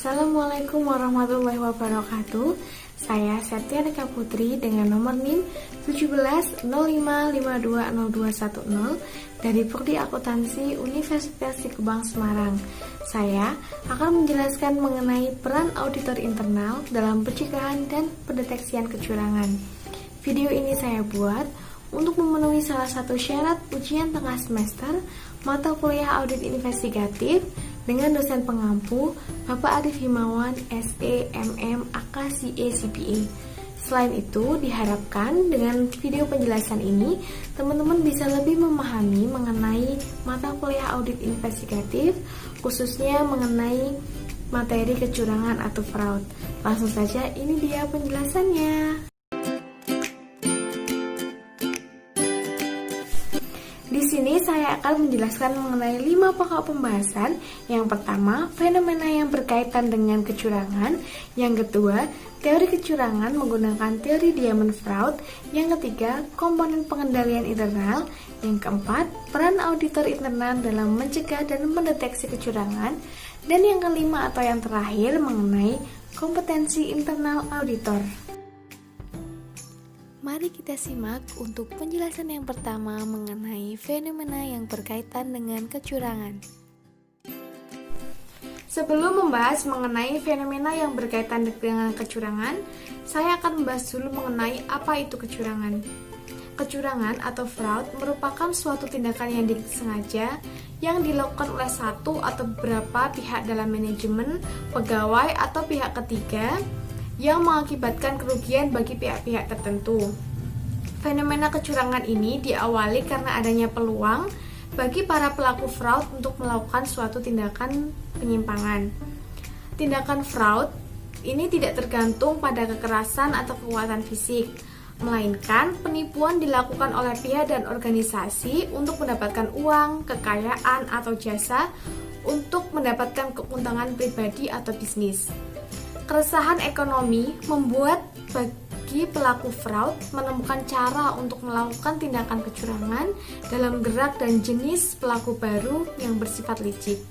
Assalamualaikum warahmatullahi wabarakatuh. Saya Setia Rika Putri dengan nomor NIM 1705520210 dari Prodi Akuntansi Universitas Sikubang Semarang. Saya akan menjelaskan mengenai peran auditor internal dalam pencegahan dan pendeteksian kecurangan. Video ini saya buat untuk memenuhi salah satu syarat ujian tengah semester mata kuliah audit investigatif dengan dosen pengampu Bapak Arif Himawan, SE, MM, AK, CA, CPA. Selain itu, diharapkan dengan video penjelasan ini, teman-teman bisa lebih memahami mengenai mata kuliah audit investigatif, khususnya mengenai materi kecurangan atau fraud. Langsung saja, ini dia penjelasannya. Di sini saya akan menjelaskan mengenai 5 pokok pembahasan. Yang pertama, fenomena yang berkaitan dengan kecurangan. Yang kedua, teori kecurangan menggunakan teori Diamond Fraud. Yang ketiga, komponen pengendalian internal. Yang keempat, peran auditor internal dalam mencegah dan mendeteksi kecurangan. Dan yang kelima atau yang terakhir mengenai kompetensi internal auditor. Mari kita simak untuk penjelasan yang pertama mengenai fenomena yang berkaitan dengan kecurangan. Sebelum membahas mengenai fenomena yang berkaitan dengan kecurangan, saya akan membahas dulu mengenai apa itu kecurangan. Kecurangan atau fraud merupakan suatu tindakan yang disengaja yang dilakukan oleh satu atau beberapa pihak dalam manajemen, pegawai, atau pihak ketiga yang mengakibatkan kerugian bagi pihak-pihak tertentu. Fenomena kecurangan ini diawali karena adanya peluang bagi para pelaku fraud untuk melakukan suatu tindakan penyimpangan. Tindakan fraud ini tidak tergantung pada kekerasan atau kekuatan fisik, melainkan penipuan dilakukan oleh pihak dan organisasi untuk mendapatkan uang, kekayaan, atau jasa untuk mendapatkan keuntungan pribadi atau bisnis. Keresahan ekonomi membuat bagi pelaku fraud menemukan cara untuk melakukan tindakan kecurangan dalam gerak dan jenis pelaku baru yang bersifat licik.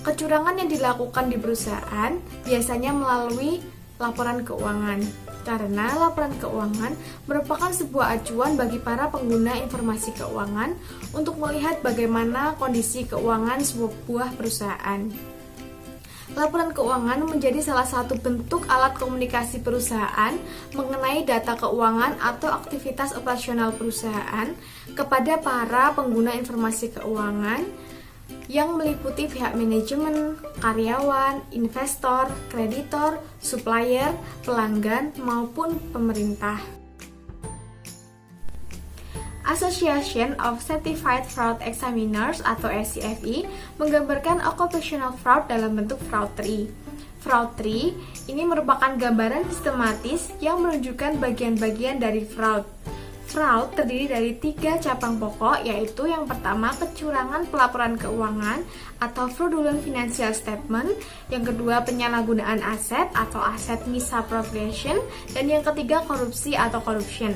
Kecurangan yang dilakukan di perusahaan biasanya melalui laporan keuangan, karena laporan keuangan merupakan sebuah acuan bagi para pengguna informasi keuangan untuk melihat bagaimana kondisi keuangan sebuah perusahaan. Laporan keuangan menjadi salah satu bentuk alat komunikasi perusahaan mengenai data keuangan atau aktivitas operasional perusahaan kepada para pengguna informasi keuangan yang meliputi pihak manajemen, karyawan, investor, kreditor, supplier, pelanggan, maupun pemerintah. Association of Certified Fraud Examiners atau SCFE menggambarkan occupational fraud dalam bentuk fraud tree. Fraud tree ini merupakan gambaran sistematis yang menunjukkan bagian-bagian dari fraud. Fraud terdiri dari 3 cabang pokok, yaitu yang pertama kecurangan pelaporan keuangan atau fraudulent financial statement, yang kedua penyalahgunaan aset atau asset misappropriation, dan yang ketiga korupsi atau corruption.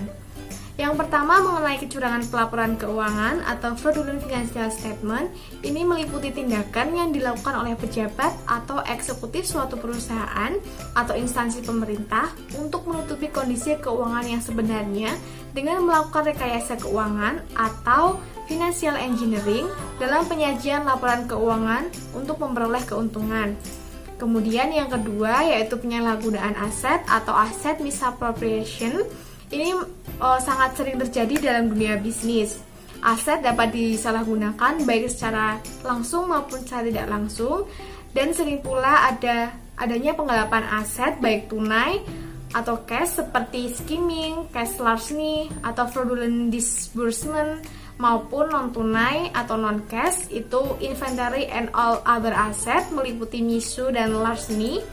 Yang pertama mengenai kecurangan pelaporan keuangan atau fraudulent financial statement, ini meliputi tindakan yang dilakukan oleh pejabat atau eksekutif suatu perusahaan atau instansi pemerintah untuk menutupi kondisi keuangan yang sebenarnya dengan melakukan rekayasa keuangan atau financial engineering dalam penyajian laporan keuangan untuk memperoleh keuntungan. Kemudian yang kedua yaitu penyalahgunaan aset atau asset misappropriation. Ini sangat sering terjadi dalam dunia bisnis. Aset dapat disalahgunakan baik secara langsung maupun secara tidak langsung, dan sering pula adanya penggelapan aset baik tunai atau cash seperti skimming, cash larceny atau fraudulent disbursement, maupun non tunai atau non cash itu inventory and all other asset meliputi misu dan larceny.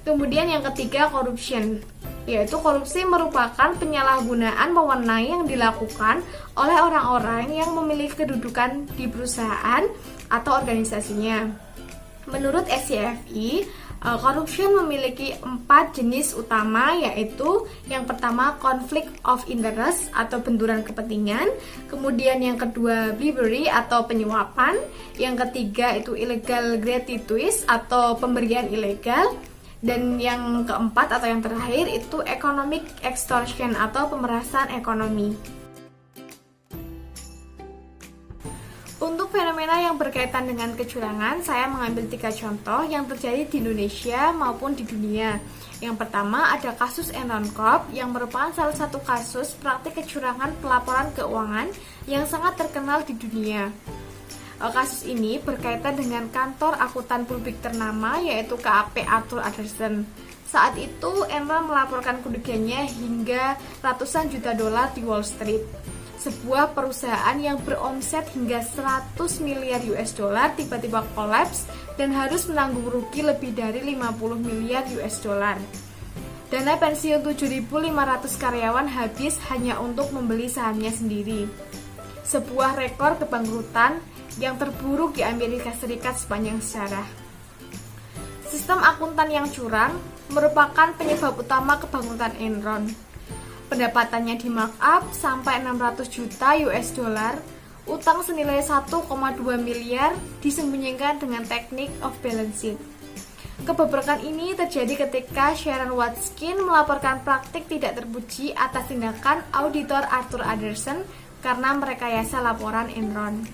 Kemudian yang ketiga corruption, yaitu korupsi merupakan penyalahgunaan wewenang yang dilakukan oleh orang-orang yang memiliki kedudukan di perusahaan atau organisasinya. Menurut SCFE, Corruption memiliki 4 jenis utama, yaitu yang pertama conflict of interest atau benturan kepentingan, kemudian yang kedua bribery atau penyuapan, yang ketiga itu illegal gratuitous atau pemberian ilegal, dan yang keempat atau yang terakhir itu economic extortion atau pemerasan ekonomi. Untuk fenomena yang berkaitan dengan kecurangan, saya mengambil 3 contoh yang terjadi di Indonesia maupun di dunia. Yang pertama ada kasus Enron Corp yang merupakan salah satu kasus praktik kecurangan pelaporan keuangan yang sangat terkenal di dunia. Kasus ini berkaitan dengan kantor akuntan publik ternama yaitu KAP Arthur Andersen. Saat itu Enron melaporkan kerugiannya hingga ratusan juta dolar di Wall Street. Sebuah perusahaan yang beromset hingga 100 miliar US dollar tiba-tiba kolaps dan harus menanggung rugi lebih dari 50 miliar US dollar. Dana pensiun 7.500 karyawan habis hanya untuk membeli sahamnya sendiri. Sebuah rekor kebangkrutan yang terburuk di Amerika Serikat sepanjang sejarah. Sistem akuntan yang curang merupakan penyebab utama kebangkrutan Enron. Pendapatannya di markup sampai 600 juta US dollar, utang senilai 1,2 miliar disembunyikan dengan teknik off balance sheet. Kebobrokan ini terjadi ketika Sharon Watkins melaporkan praktik tidak terpuji atas tindakan auditor Arthur Andersen karena merekayasa laporan Enron.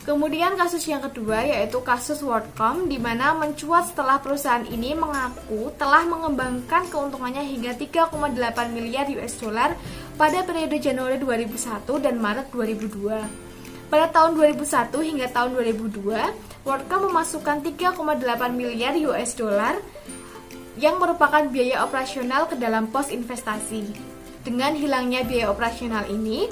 Kemudian kasus yang kedua yaitu kasus WorldCom, di mana mencuat setelah perusahaan ini mengaku telah mengembangkan keuntungannya hingga 3,8 miliar US dollar pada periode Januari 2001 dan Maret 2002. Pada tahun 2001 hingga tahun 2002, WorldCom memasukkan 3,8 miliar US dollar yang merupakan biaya operasional ke dalam pos investasi. Dengan hilangnya biaya operasional ini,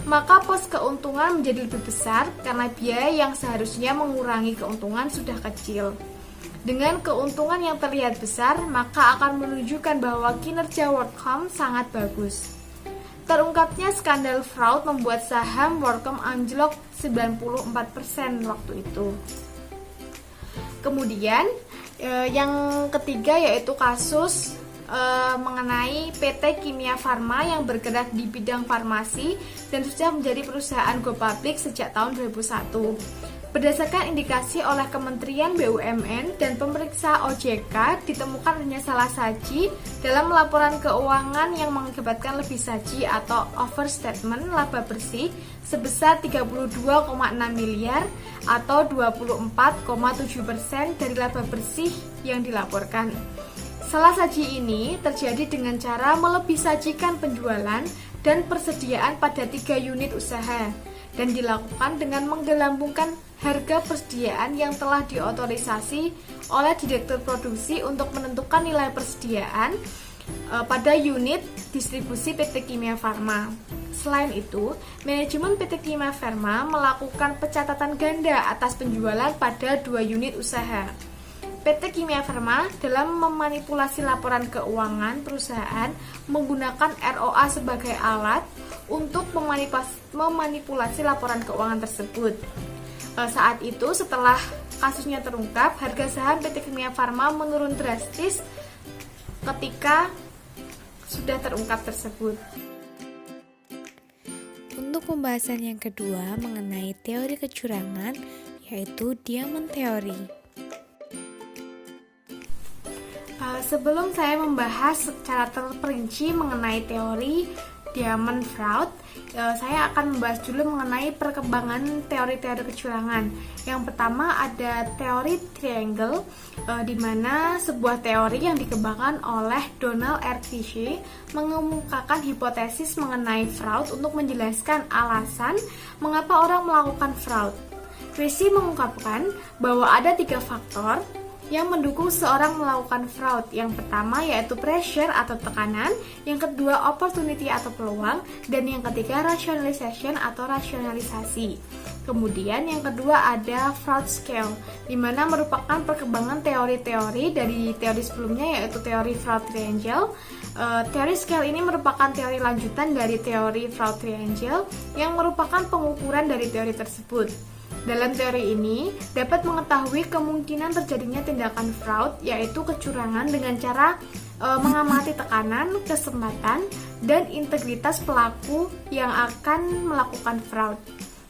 maka pos keuntungan menjadi lebih besar karena biaya yang seharusnya mengurangi keuntungan sudah kecil. Dengan keuntungan yang terlihat besar, maka akan menunjukkan bahwa kinerja WorldCom sangat bagus. Terungkapnya skandal fraud membuat saham WorldCom anjlok 94% waktu itu. Kemudian yang ketiga yaitu kasus mengenai PT Kimia Farma yang bergerak di bidang farmasi dan sudah menjadi perusahaan go public sejak tahun 2001. Berdasarkan indikasi oleh Kementerian BUMN dan pemeriksa OJK, ditemukan adanya salah saji dalam laporan keuangan yang mengakibatkan lebih saji atau overstatement laba bersih sebesar 32,6 miliar atau 24,7% dari laba bersih yang dilaporkan. Salah saji ini terjadi dengan cara melebih sajikan penjualan dan persediaan pada 3 unit usaha dan dilakukan dengan menggelambungkan harga persediaan yang telah diotorisasi oleh Direktur Produksi untuk menentukan nilai persediaan pada unit distribusi PT Kimia Farma. Selain itu, manajemen PT Kimia Farma melakukan pencatatan ganda atas penjualan pada 2 unit usaha. PT Kimia Farma dalam memanipulasi laporan keuangan perusahaan menggunakan ROA sebagai alat untuk memanipulasi laporan keuangan tersebut. Saat itu setelah kasusnya terungkap, harga saham PT Kimia Farma menurun drastis ketika sudah terungkap tersebut. Untuk pembahasan yang kedua mengenai teori kecurangan, yaitu Diamond Theory. Sebelum saya membahas secara terperinci mengenai teori Diamond Fraud, saya akan membahas dulu mengenai perkembangan teori-teori kecurangan. Yang pertama ada teori triangle, di mana sebuah teori yang dikembangkan oleh Donald R. Fisher mengemukakan hipotesis mengenai fraud untuk menjelaskan alasan mengapa orang melakukan fraud. Fisher mengungkapkan bahwa ada 3 faktor yang mendukung seorang melakukan fraud. Yang pertama yaitu pressure atau tekanan, yang kedua opportunity atau peluang, dan yang ketiga rationalization atau rasionalisasi. Kemudian yang kedua ada fraud scale, di mana merupakan perkembangan teori-teori dari teori sebelumnya yaitu teori fraud triangle. Teori scale ini merupakan teori lanjutan dari teori fraud triangle yang merupakan pengukuran dari teori tersebut. Dalam teori ini, dapat mengetahui kemungkinan terjadinya tindakan fraud, yaitu kecurangan dengan cara mengamati tekanan, kesempatan, dan integritas pelaku yang akan melakukan fraud.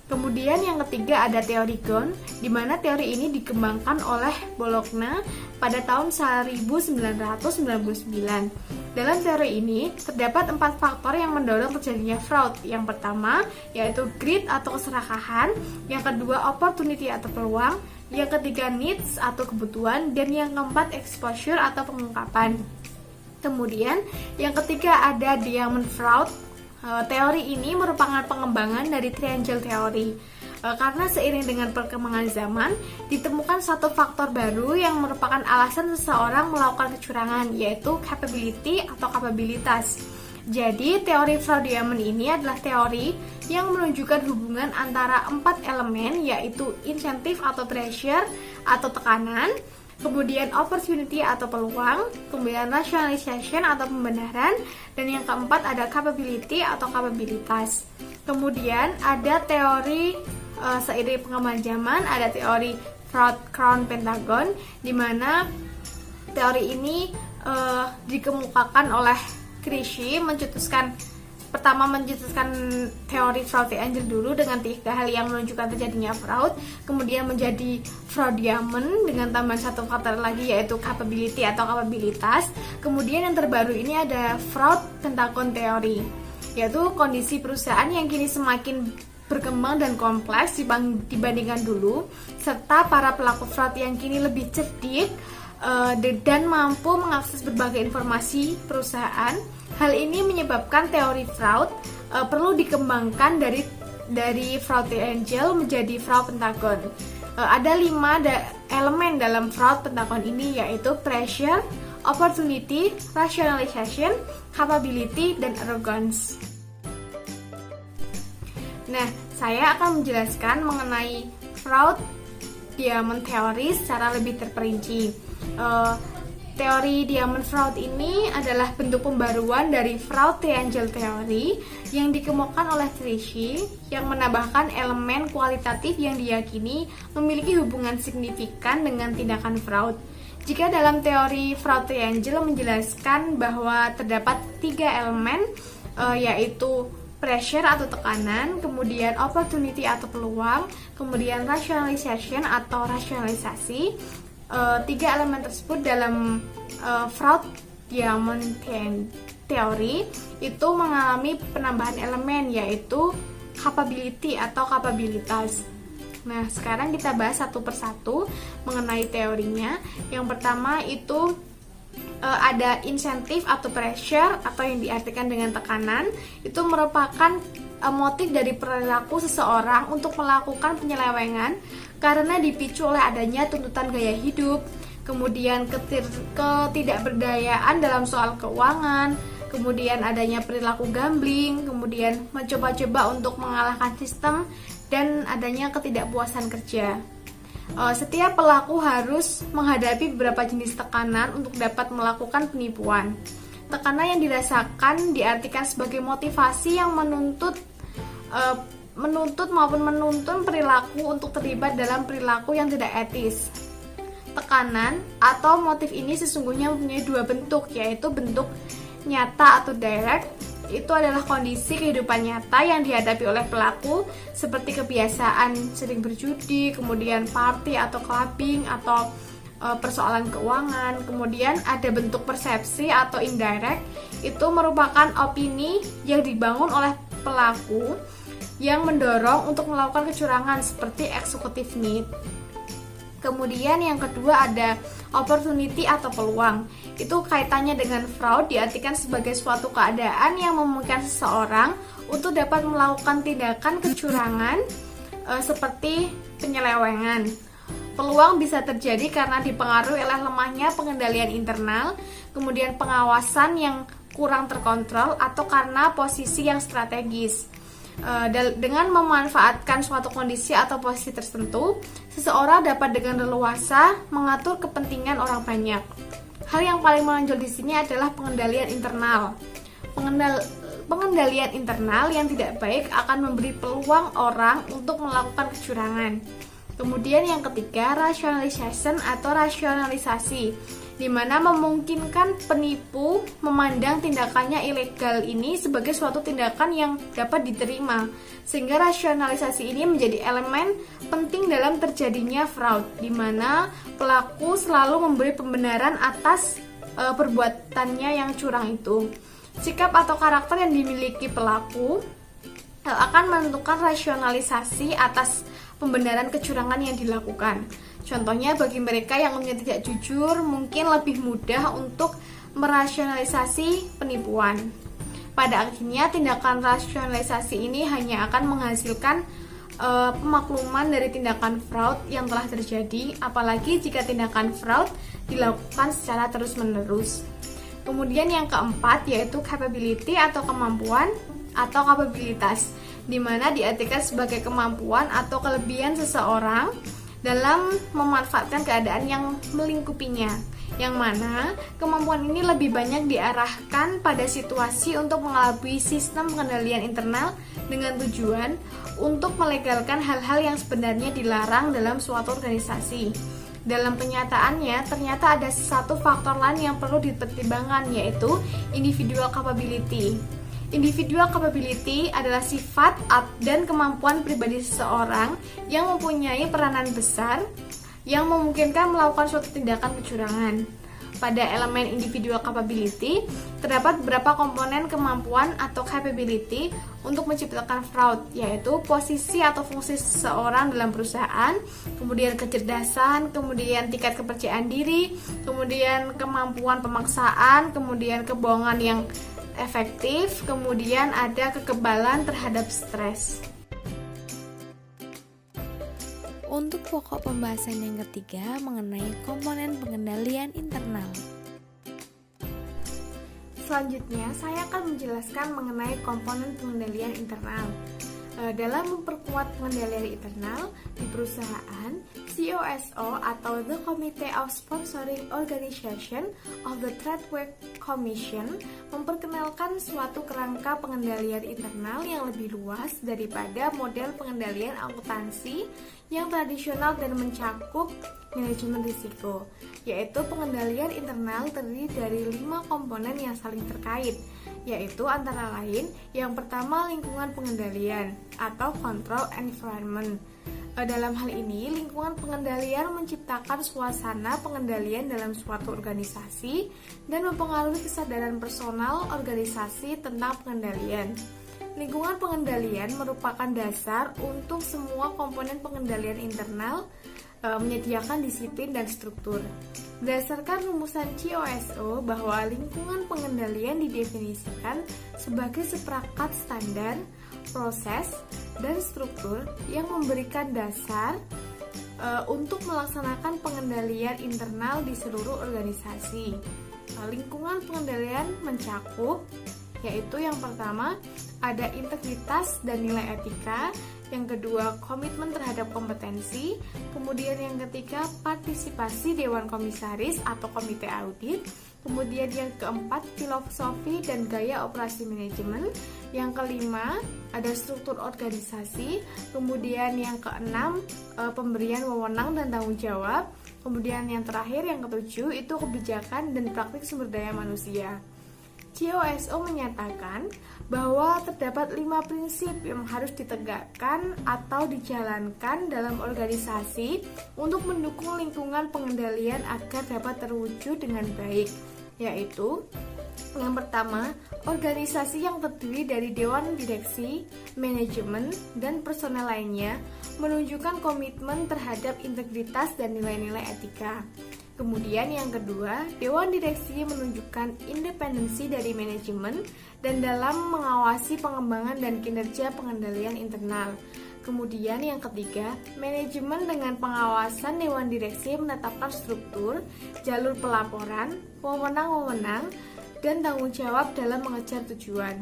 Kemudian yang ketiga ada teori Ghosn, di mana teori ini dikembangkan oleh Bologna pada tahun 1999. Dalam teori ini terdapat 4 faktor yang mendorong terjadinya fraud. Yang pertama yaitu greed atau keserakahan, yang kedua opportunity atau peluang, yang ketiga needs atau kebutuhan, dan yang keempat exposure atau pengungkapan. Kemudian yang ketiga ada diamond fraud. Teori ini merupakan pengembangan dari triangle theory. Karena seiring dengan perkembangan zaman, ditemukan satu faktor baru yang merupakan alasan seseorang melakukan kecurangan, yaitu capability atau kapabilitas. Jadi, teori fraud diamond ini adalah teori yang menunjukkan hubungan antara 4 elemen, yaitu insentif atau pressure atau tekanan, kemudian opportunity atau peluang, kemudian rationalization atau pembenaran, dan yang keempat ada capability atau kapabilitas. Kemudian ada teori seiring pengembangan zaman, ada teori fraud crown pentagon, di mana teori ini dikemukakan oleh Crisci mencetuskan teori fraud triangle dulu dengan 3 hal yang menunjukkan terjadinya fraud, kemudian menjadi fraud diamond dengan tambahan satu faktor lagi yaitu capability atau kapabilitas. Kemudian yang terbaru ini ada fraud pentagon theory, yaitu kondisi perusahaan yang kini semakin berkembang dan kompleks dibandingkan dulu, serta para pelaku fraud yang kini lebih cerdik dan mampu mengakses berbagai informasi perusahaan. Hal ini menyebabkan teori fraud perlu dikembangkan dari fraud triangle menjadi fraud pentagon. Ada 5 elemen dalam fraud pentagon ini, yaitu pressure, opportunity, rationalization, capability, dan arrogance. Nah, saya akan menjelaskan mengenai fraud diamond theory secara lebih terperinci. Teori diamond fraud ini adalah bentuk pembaruan dari fraud triangle theory yang dikemukakan oleh Crisci, yang menambahkan elemen kualitatif yang diyakini memiliki hubungan signifikan dengan tindakan fraud. Jika dalam teori fraud triangle menjelaskan bahwa terdapat 3 elemen, yaitu pressure atau tekanan, kemudian opportunity atau peluang, kemudian rationalization atau rasionalisasi. 3 elemen tersebut dalam fraud diamond theory itu mengalami penambahan elemen, yaitu capability atau kapabilitas. Nah, sekarang kita bahas satu persatu mengenai teorinya. Yang pertama itu ada insentif atau pressure, atau yang diartikan dengan tekanan. Itu merupakan motif dari perilaku seseorang untuk melakukan penyelewengan karena dipicu oleh adanya tuntutan gaya hidup, kemudian ketidakberdayaan dalam soal keuangan, kemudian adanya perilaku gambling, kemudian mencoba-coba untuk mengalahkan sistem, dan adanya ketidakpuasan kerja. Setiap pelaku harus menghadapi beberapa jenis tekanan untuk dapat melakukan penipuan. Tekanan yang dirasakan diartikan sebagai motivasi yang menuntut maupun menuntun perilaku untuk terlibat dalam perilaku yang tidak etis. Tekanan atau motif ini sesungguhnya mempunyai 2 bentuk, yaitu bentuk nyata atau direct. Itu adalah kondisi kehidupan nyata yang dihadapi oleh pelaku, seperti kebiasaan sering berjudi, kemudian party atau clubbing, atau persoalan keuangan. Kemudian ada bentuk persepsi atau indirect. Itu merupakan opini yang dibangun oleh pelaku yang mendorong untuk melakukan kecurangan, seperti executive need. Kemudian yang kedua ada opportunity atau peluang. Itu kaitannya dengan fraud, diartikan sebagai suatu keadaan yang memungkinkan seseorang untuk dapat melakukan tindakan kecurangan seperti penyelewengan. Peluang bisa terjadi karena dipengaruhi oleh lemahnya pengendalian internal, kemudian pengawasan yang kurang terkontrol, atau karena posisi yang strategis. Dengan memanfaatkan suatu kondisi atau posisi tertentu, seseorang dapat dengan leluasa mengatur kepentingan orang banyak. Hal yang paling menonjol di sini adalah pengendalian internal. Pengendalian internal yang tidak baik akan memberi peluang orang untuk melakukan kecurangan. Kemudian yang ketiga, rationalization atau rasionalisasi, di mana memungkinkan penipu memandang tindakannya ilegal ini sebagai suatu tindakan yang dapat diterima, sehingga rasionalisasi ini menjadi elemen penting dalam terjadinya fraud, di mana pelaku selalu memberi pembenaran atas perbuatannya yang curang itu. Sikap atau karakter yang dimiliki pelaku akan menentukan rasionalisasi atas pembenaran kecurangan yang dilakukan. Contohnya, bagi mereka yang umumnya tidak jujur, mungkin lebih mudah untuk merasionalisasi penipuan. Pada akhirnya, tindakan rasionalisasi ini hanya akan menghasilkan pemakluman dari tindakan fraud yang telah terjadi, apalagi jika tindakan fraud dilakukan secara terus-menerus. Kemudian yang keempat yaitu capability atau kemampuan atau kapabilitas, di mana diartikan sebagai kemampuan atau kelebihan seseorang dalam memanfaatkan keadaan yang melingkupinya, yang mana kemampuan ini lebih banyak diarahkan pada situasi untuk mengelabui sistem pengendalian internal dengan tujuan untuk melegalkan hal-hal yang sebenarnya dilarang dalam suatu organisasi. Dalam kenyataannya, ternyata ada satu faktor lain yang perlu dipertimbangkan, yaitu individual capability. Individual capability adalah sifat dan kemampuan pribadi seseorang yang mempunyai peranan besar yang memungkinkan melakukan suatu tindakan kecurangan. Pada elemen individual capability, terdapat beberapa komponen kemampuan atau capability untuk menciptakan fraud, yaitu posisi atau fungsi seseorang dalam perusahaan, kemudian kecerdasan, kemudian tingkat kepercayaan diri, kemudian kemampuan pemaksaan, kemudian kebohongan yang efektif, kemudian ada kekebalan terhadap stres. Untuk pokok pembahasan yang ketiga mengenai komponen pengendalian internal. Selanjutnya, saya akan menjelaskan mengenai komponen pengendalian internal. Dalam memperkuat pengendalian internal di perusahaan, COSO atau The Committee of Sponsoring Organization of the Trade Work Commission memperkenalkan suatu kerangka pengendalian internal yang lebih luas daripada model pengendalian akuntansi yang tradisional dan mencakup manajemen risiko, yaitu pengendalian internal terdiri dari 5 komponen yang saling terkait, yaitu antara lain yang pertama lingkungan pengendalian atau control environment. Dalam hal ini, lingkungan pengendalian menciptakan suasana pengendalian dalam suatu organisasi dan mempengaruhi kesadaran personal organisasi tentang pengendalian. Lingkungan pengendalian merupakan dasar untuk semua komponen pengendalian internal, menyediakan disiplin dan struktur. Berdasarkan rumusan COSO bahwa lingkungan pengendalian didefinisikan sebagai seperangkat standar, proses, dan struktur yang memberikan dasar untuk melaksanakan pengendalian internal di seluruh organisasi. Lingkungan pengendalian mencakup, yaitu yang pertama ada integritas dan nilai etika, yang kedua komitmen terhadap kompetensi, kemudian yang ketiga partisipasi dewan komisaris atau komite audit, kemudian yang keempat filosofi dan gaya operasi manajemen, yang kelima ada struktur organisasi, kemudian yang keenam pemberian wewenang dan tanggung jawab, kemudian yang terakhir yang ketujuh itu kebijakan dan praktik sumber daya manusia. COSO menyatakan bahwa terdapat 5 prinsip yang harus ditegakkan atau dijalankan dalam organisasi untuk mendukung lingkungan pengendalian agar dapat terwujud dengan baik, yaitu yang pertama, organisasi yang terdiri dari dewan direksi, manajemen, dan personel lainnya menunjukkan komitmen terhadap integritas dan nilai-nilai etika. Kemudian yang kedua, dewan direksi menunjukkan independensi dari manajemen dan dalam mengawasi pengembangan dan kinerja pengendalian internal. Kemudian yang ketiga, manajemen dengan pengawasan dewan direksi menetapkan struktur, jalur pelaporan, wewenang-wewenang, dan tanggung jawab dalam mengejar tujuan.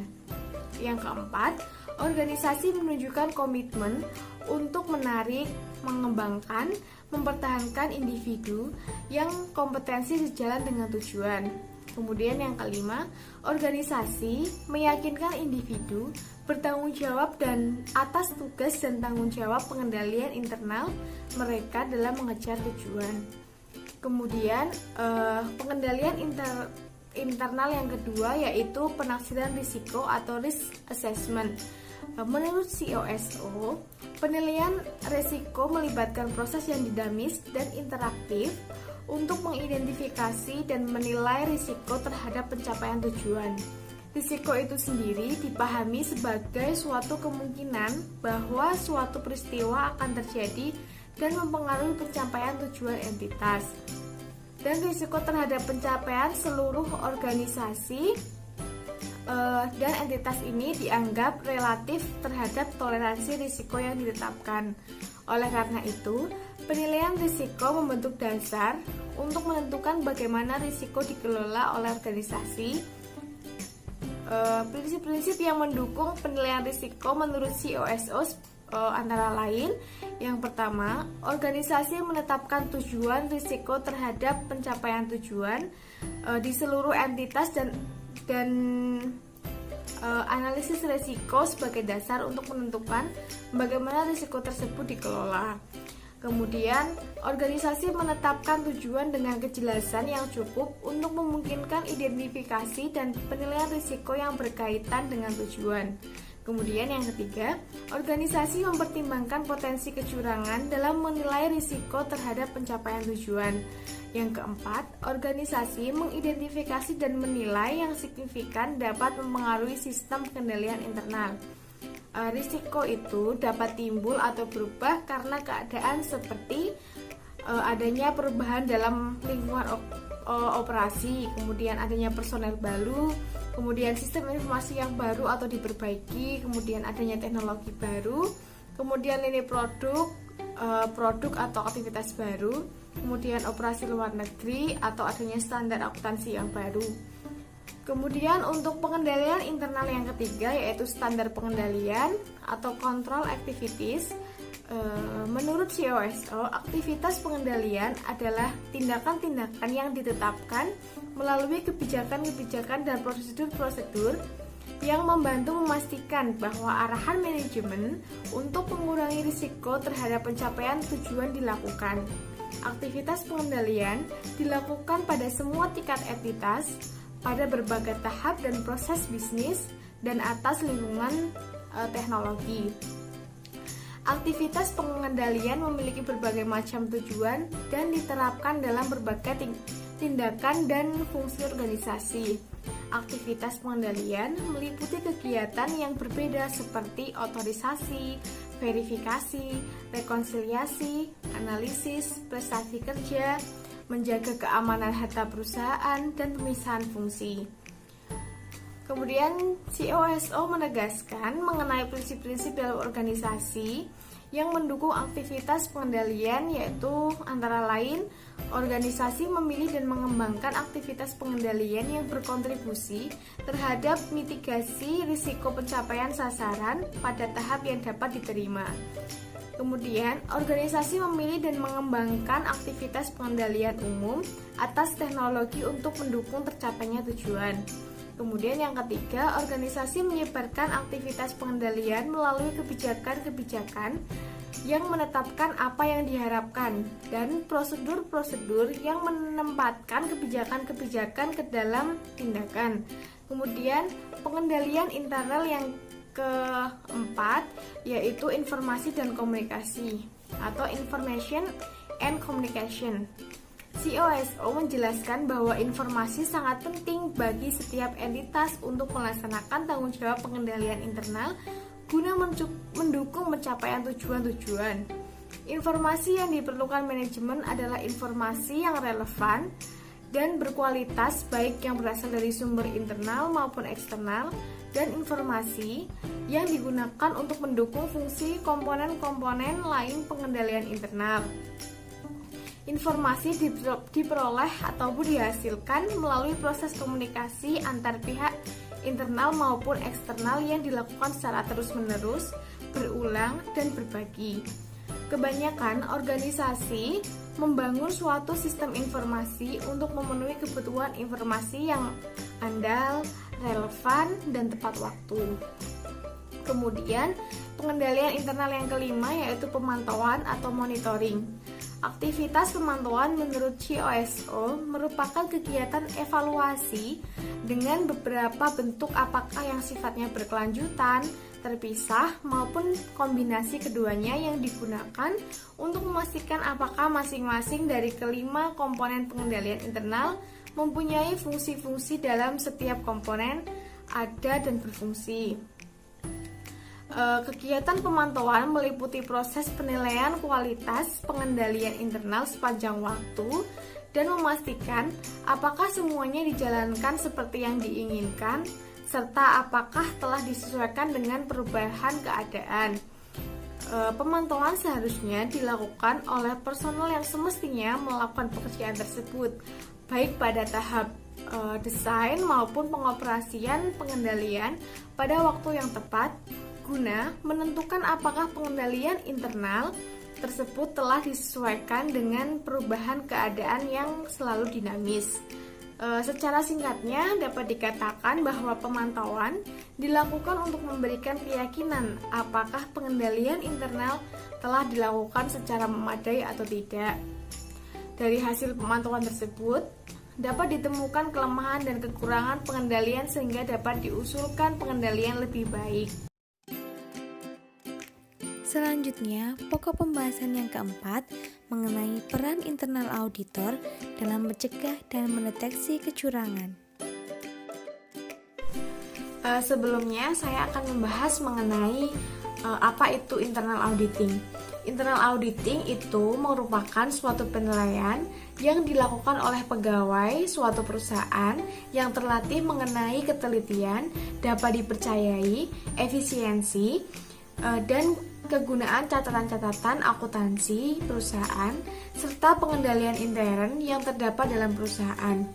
Yang keempat, organisasi menunjukkan komitmen untuk menarik, mengembangkan, mempertahankan individu yang kompetensi sejalan dengan tujuan. Kemudian yang kelima, organisasi meyakinkan individu bertanggung jawab dan atas tugas dan tanggung jawab pengendalian internal mereka dalam mengejar tujuan. Kemudian pengendalian internal yang kedua yaitu penaksiran risiko atau risk assessment. Menurut COSO, penilaian risiko melibatkan proses yang dinamis dan interaktif untuk mengidentifikasi dan menilai risiko terhadap pencapaian tujuan. Risiko itu sendiri dipahami sebagai suatu kemungkinan bahwa suatu peristiwa akan terjadi dan mempengaruhi pencapaian tujuan entitas. Dan risiko terhadap pencapaian seluruh organisasi dan entitas ini dianggap relatif terhadap toleransi risiko yang ditetapkan. Oleh karena itu, penilaian risiko membentuk dasar untuk menentukan bagaimana risiko dikelola oleh organisasi. Prinsip-prinsip yang mendukung penilaian risiko menurut COSO antara lain, yang pertama, organisasi menetapkan tujuan risiko terhadap pencapaian tujuan di seluruh entitas dan analisis risiko sebagai dasar untuk menentukan bagaimana risiko tersebut dikelola. Kemudian, organisasi menetapkan tujuan dengan kejelasan yang cukup untuk memungkinkan identifikasi dan penilaian risiko yang berkaitan dengan tujuan. Kemudian yang ketiga, organisasi mempertimbangkan potensi kecurangan dalam menilai risiko terhadap pencapaian tujuan. Yang keempat, organisasi mengidentifikasi dan menilai yang signifikan dapat mempengaruhi sistem pengendalian internal. Risiko itu dapat timbul atau berubah karena keadaan seperti adanya perubahan dalam lingkungan operasi, kemudian adanya personel baru, kemudian sistem informasi yang baru atau diperbaiki, kemudian adanya teknologi baru, kemudian lini produk atau aktivitas baru, kemudian operasi luar negeri atau adanya standar akuntansi yang baru. Kemudian untuk pengendalian internal yang ketiga yaitu standar pengendalian atau control activities. Menurut COSO, aktivitas pengendalian adalah tindakan-tindakan yang ditetapkan melalui kebijakan-kebijakan dan prosedur-prosedur yang membantu memastikan bahwa arahan manajemen untuk mengurangi risiko terhadap pencapaian tujuan dilakukan. Aktivitas pengendalian dilakukan pada semua tingkat entitas, pada berbagai tahap dan proses bisnis, dan atas lingkungan teknologi. Aktivitas pengendalian memiliki berbagai macam tujuan dan diterapkan dalam berbagai tindakan dan fungsi organisasi. Aktivitas pengendalian meliputi kegiatan yang berbeda seperti otorisasi, verifikasi, rekonsiliasi, analisis, prestasi kerja, menjaga keamanan harta perusahaan, dan pemisahan fungsi. Kemudian COSO menegaskan mengenai prinsip-prinsip dalam organisasi yang mendukung aktivitas pengendalian, yaitu antara lain organisasi memilih dan mengembangkan aktivitas pengendalian yang berkontribusi terhadap mitigasi risiko pencapaian sasaran pada tahap yang dapat diterima. Kemudian, organisasi memilih dan mengembangkan aktivitas pengendalian umum atas teknologi untuk mendukung tercapainya tujuan. Kemudian yang ketiga, organisasi menyebarkan aktivitas pengendalian melalui kebijakan-kebijakan yang menetapkan apa yang diharapkan dan prosedur-prosedur yang menempatkan kebijakan-kebijakan ke dalam tindakan. Kemudian pengendalian internal yang keempat yaitu informasi dan komunikasi atau information and communication. COSO menjelaskan bahwa informasi sangat penting bagi setiap entitas untuk melaksanakan tanggung jawab pengendalian internal guna mendukung pencapaian tujuan-tujuan. Informasi yang diperlukan manajemen adalah informasi yang relevan dan berkualitas baik yang berasal dari sumber internal maupun eksternal, dan informasi yang digunakan untuk mendukung fungsi komponen-komponen lain pengendalian internal. Informasi diperoleh ataupun dihasilkan melalui proses komunikasi antar pihak internal maupun eksternal yang dilakukan secara terus-menerus, berulang, dan berbagi. Kebanyakan organisasi membangun suatu sistem informasi untuk memenuhi kebutuhan informasi yang andal, relevan, dan tepat waktu. Kemudian, pengendalian internal yang kelima yaitu pemantauan atau monitoring. Aktivitas pemantauan menurut COSO merupakan kegiatan evaluasi dengan beberapa bentuk apakah yang sifatnya berkelanjutan, terpisah, maupun kombinasi keduanya yang digunakan untuk memastikan apakah masing-masing dari kelima komponen pengendalian internal mempunyai fungsi-fungsi dalam setiap komponen ada dan berfungsi. Kegiatan pemantauan meliputi proses penilaian kualitas pengendalian internal sepanjang waktu dan memastikan apakah semuanya dijalankan seperti yang diinginkan serta apakah telah disesuaikan dengan perubahan keadaan. Pemantauan seharusnya dilakukan oleh personel yang semestinya melakukan pekerjaan tersebut, baik pada tahap desain maupun pengoperasian pengendalian pada waktu yang tepat, guna menentukan apakah pengendalian internal tersebut telah disesuaikan dengan perubahan keadaan yang selalu dinamis. Secara singkatnya dapat dikatakan bahwa pemantauan dilakukan untuk memberikan keyakinan apakah pengendalian internal telah dilakukan secara memadai atau tidak. Dari hasil pemantauan tersebut dapat ditemukan kelemahan dan kekurangan pengendalian sehingga dapat diusulkan pengendalian lebih baik. Selanjutnya, pokok pembahasan yang keempat mengenai peran internal auditor dalam mencegah dan mendeteksi kecurangan. Sebelumnya, saya akan membahas mengenai apa itu internal auditing. Internal auditing itu merupakan suatu penilaian yang dilakukan oleh pegawai suatu perusahaan yang terlatih mengenai ketelitian, dapat dipercayai, efisiensi, dan kegunaan catatan-catatan akuntansi perusahaan serta pengendalian intern yang terdapat dalam perusahaan.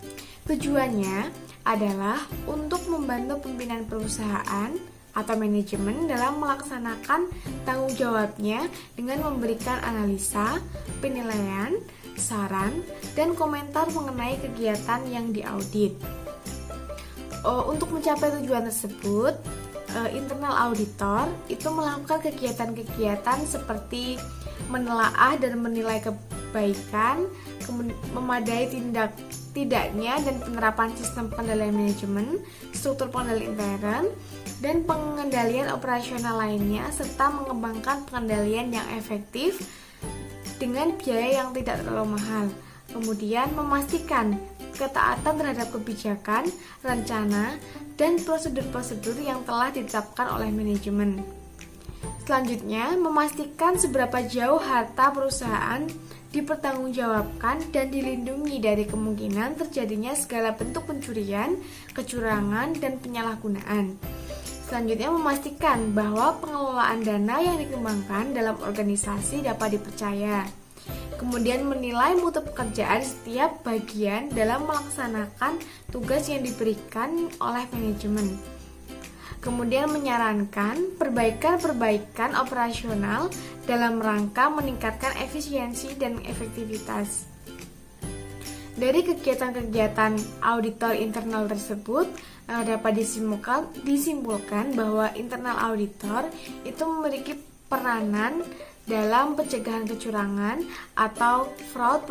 Tujuannya adalah untuk membantu pimpinan perusahaan atau manajemen dalam melaksanakan tanggung jawabnya dengan memberikan analisa, penilaian, saran, dan komentar mengenai kegiatan yang diaudit. Untuk mencapai tujuan tersebut, internal auditor itu melakukan kegiatan-kegiatan seperti menelaah dan menilai kebaikan, memadai tidaknya dan penerapan sistem pengendalian manajemen, struktur pengendalian intern, dan pengendalian operasional lainnya, serta mengembangkan pengendalian yang efektif dengan biaya yang tidak terlalu mahal. Kemudian memastikan ketaatan terhadap kebijakan, rencana, dan prosedur-prosedur yang telah ditetapkan oleh manajemen. Selanjutnya, memastikan seberapa jauh harta perusahaan dipertanggungjawabkan dan dilindungi dari kemungkinan terjadinya segala bentuk pencurian, kecurangan, dan penyalahgunaan. Selanjutnya, memastikan bahwa pengelolaan dana yang dikembangkan dalam organisasi dapat dipercaya. Kemudian menilai mutu pekerjaan setiap bagian dalam melaksanakan tugas yang diberikan oleh manajemen. Kemudian menyarankan perbaikan-perbaikan operasional dalam rangka meningkatkan efisiensi dan efektivitas. Dari kegiatan-kegiatan auditor internal tersebut dapat disimpulkan bahwa internal auditor itu memiliki peranan dalam pencegahan kecurangan atau fraud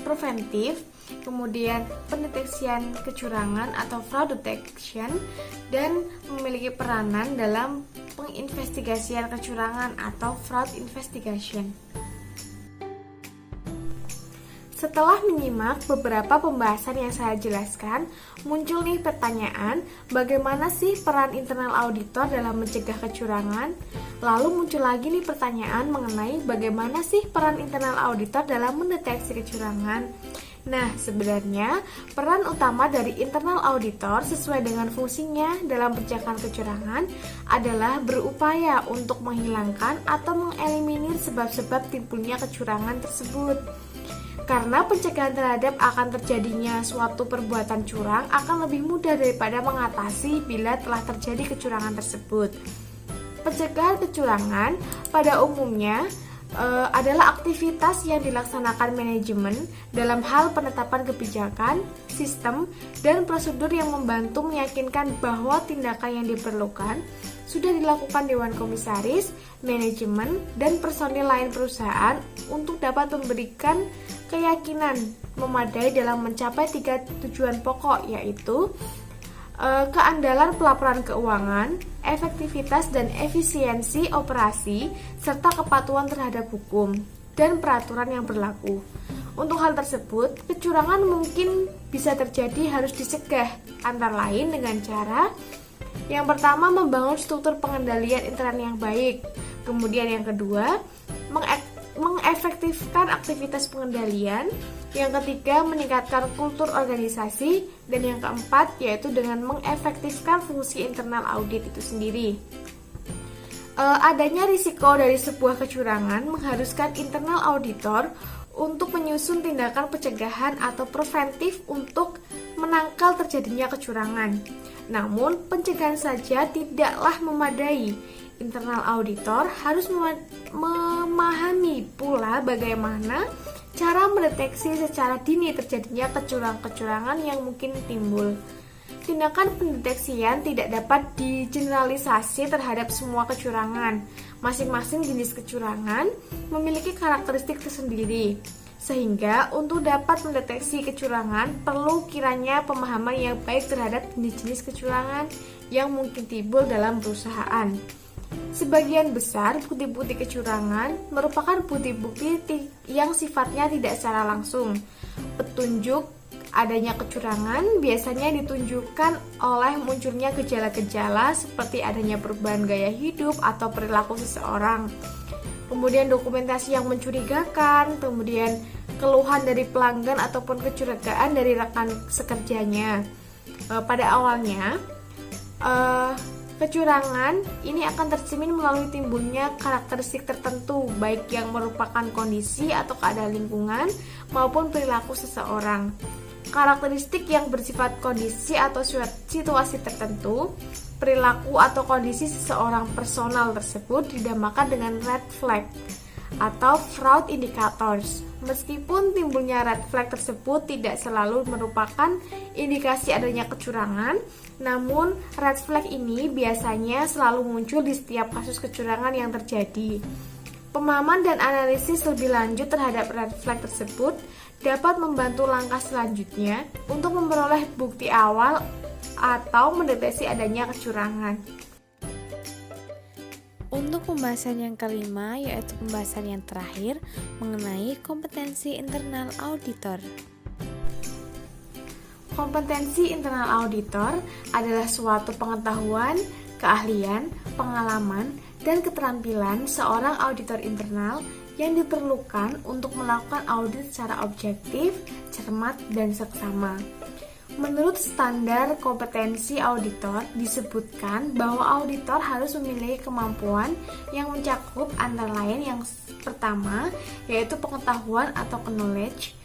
preventif, kemudian pendeteksian kecurangan atau fraud detection, dan memiliki peranan dalam penginvestigasian kecurangan atau fraud investigation. Setelah menyimak beberapa pembahasan yang saya jelaskan, muncul nih pertanyaan, bagaimana sih peran internal auditor dalam mencegah kecurangan? Lalu muncul lagi nih pertanyaan mengenai bagaimana sih peran internal auditor dalam mendeteksi kecurangan? Nah, sebenarnya peran utama dari internal auditor sesuai dengan fungsinya dalam pencegahan kecurangan adalah berupaya untuk menghilangkan atau mengeliminir sebab-sebab timbulnya kecurangan tersebut. Karena pencegahan terhadap akan terjadinya suatu perbuatan curang akan lebih mudah daripada mengatasi bila telah terjadi kecurangan tersebut. Pencegahan kecurangan pada umumnya adalah aktivitas yang dilaksanakan manajemen dalam hal penetapan kebijakan, sistem, dan prosedur yang membantu meyakinkan bahwa tindakan yang diperlukan sudah dilakukan Dewan Komisaris, manajemen, dan personil lain perusahaan untuk dapat memberikan keyakinan memadai dalam mencapai 3 tujuan pokok, yaitu keandalan pelaporan keuangan, efektivitas dan efisiensi operasi, serta kepatuhan terhadap hukum dan peraturan yang berlaku. Untuk hal tersebut, kecurangan mungkin bisa terjadi harus dicegah, antara lain dengan cara yang pertama, membangun struktur pengendalian internal yang baik. Kemudian yang kedua, mengefektifkan aktivitas pengendalian. Yang ketiga, meningkatkan kultur organisasi. Dan yang keempat, yaitu dengan mengefektifkan fungsi internal audit itu sendiri. Adanya risiko dari sebuah kecurangan mengharuskan internal auditor untuk menyusun tindakan pencegahan atau preventif untuk menangkal terjadinya kecurangan. Namun, pencegahan saja tidaklah memadai. Internal auditor harus memahami pula bagaimana cara mendeteksi secara dini terjadinya kecurangan yang mungkin timbul. Tindakan pendeteksian tidak dapat digeneralisasi terhadap semua kecurangan. Masing-masing jenis kecurangan memiliki karakteristik tersendiri. Sehingga untuk dapat mendeteksi kecurangan perlu kiranya pemahaman yang baik terhadap jenis-jenis kecurangan yang mungkin timbul dalam perusahaan. Sebagian besar bukti-bukti kecurangan merupakan bukti-bukti yang sifatnya tidak secara langsung. Petunjuk adanya kecurangan biasanya ditunjukkan oleh munculnya gejala-gejala seperti adanya perubahan gaya hidup atau perilaku seseorang. Kemudian dokumentasi yang mencurigakan, kemudian keluhan dari pelanggan ataupun kecurigaan dari rekan sekerjanya. Pada awalnya, kecurangan ini akan tercermin melalui timbulnya karakteristik tertentu, baik yang merupakan kondisi atau keadaan lingkungan maupun perilaku seseorang. Karakteristik yang bersifat kondisi atau situasi tertentu, perilaku atau kondisi seseorang personal tersebut dinamakan dengan red flag atau fraud indicators. Meskipun timbulnya red flag tersebut tidak selalu merupakan indikasi adanya kecurangan, namun red flag ini biasanya selalu muncul di setiap kasus kecurangan yang terjadi. Pemahaman dan analisis lebih lanjut terhadap red flag tersebut dapat membantu langkah selanjutnya untuk memperoleh bukti awal atau mendeteksi adanya kecurangan. Untuk pembahasan yang kelima, yaitu pembahasan yang terakhir mengenai kompetensi internal auditor. Kompetensi internal auditor adalah suatu pengetahuan, keahlian, pengalaman, dan keterampilan seorang auditor internal yang diperlukan untuk melakukan audit secara objektif, cermat, dan seksama. Menurut standar kompetensi auditor, disebutkan bahwa auditor harus memiliki kemampuan yang mencakup antara lain yang pertama, yaitu pengetahuan atau knowledge.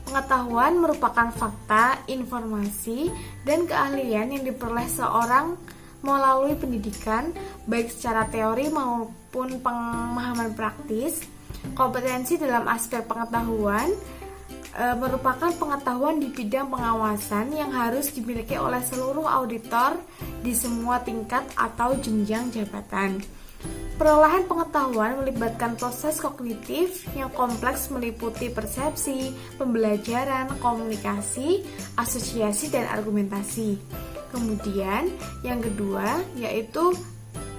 Pengetahuan merupakan fakta, informasi, dan keahlian yang diperoleh seorang melalui pendidikan, baik secara teori maupun pemahaman praktis. Kompetensi dalam aspek pengetahuan merupakan pengetahuan di bidang pengawasan yang harus dimiliki oleh seluruh auditor di semua tingkat atau jenjang jabatan. Perolahan pengetahuan melibatkan proses kognitif yang kompleks meliputi persepsi, pembelajaran, komunikasi, asosiasi, dan argumentasi. Kemudian yang kedua yaitu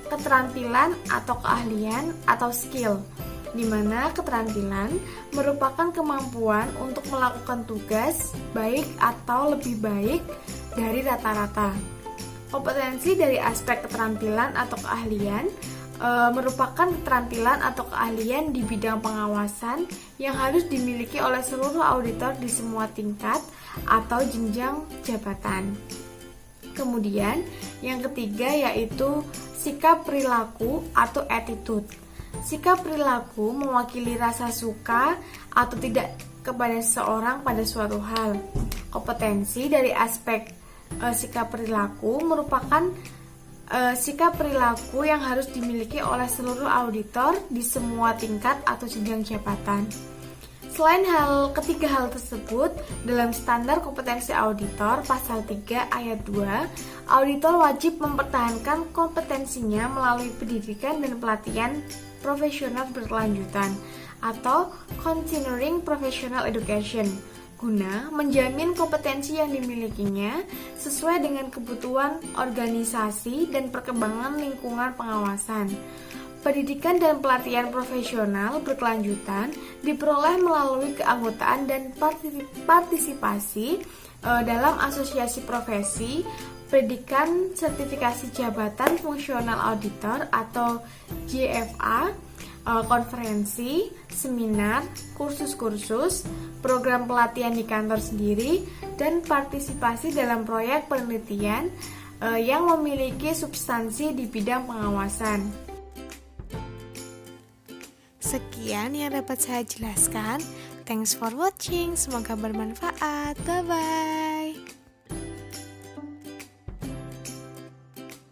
keterampilan atau keahlian atau skill, di mana keterampilan merupakan kemampuan untuk melakukan tugas baik atau lebih baik dari rata-rata. Kompetensi dari aspek keterampilan atau keahlian merupakan keterampilan atau keahlian di bidang pengawasan yang harus dimiliki oleh seluruh auditor di semua tingkat atau jenjang jabatan. Kemudian yang ketiga yaitu sikap perilaku atau attitude. Sikap perilaku mewakili rasa suka atau tidak kepada seseorang pada suatu hal. Kompetensi dari aspek sikap perilaku merupakan sikap perilaku yang harus dimiliki oleh seluruh auditor di semua tingkat atau jenjang jabatan. Selain ketiga hal tersebut, dalam standar kompetensi auditor pasal 3 ayat 2, auditor wajib mempertahankan kompetensinya melalui pendidikan dan pelatihan profesional berkelanjutan atau continuing professional education guna menjamin kompetensi yang dimilikinya sesuai dengan kebutuhan organisasi dan perkembangan lingkungan pengawasan. Pendidikan dan pelatihan profesional berkelanjutan diperoleh melalui keanggotaan dan partisipasi dalam asosiasi profesi, pendidikan sertifikasi jabatan fungsional auditor atau JFA, konferensi, seminar, kursus-kursus, program pelatihan di kantor sendiri, dan partisipasi dalam proyek penelitian yang memiliki substansi di bidang pengawasan. Sekian yang dapat saya jelaskan. Thanks for watching. Semoga bermanfaat. Bye-bye.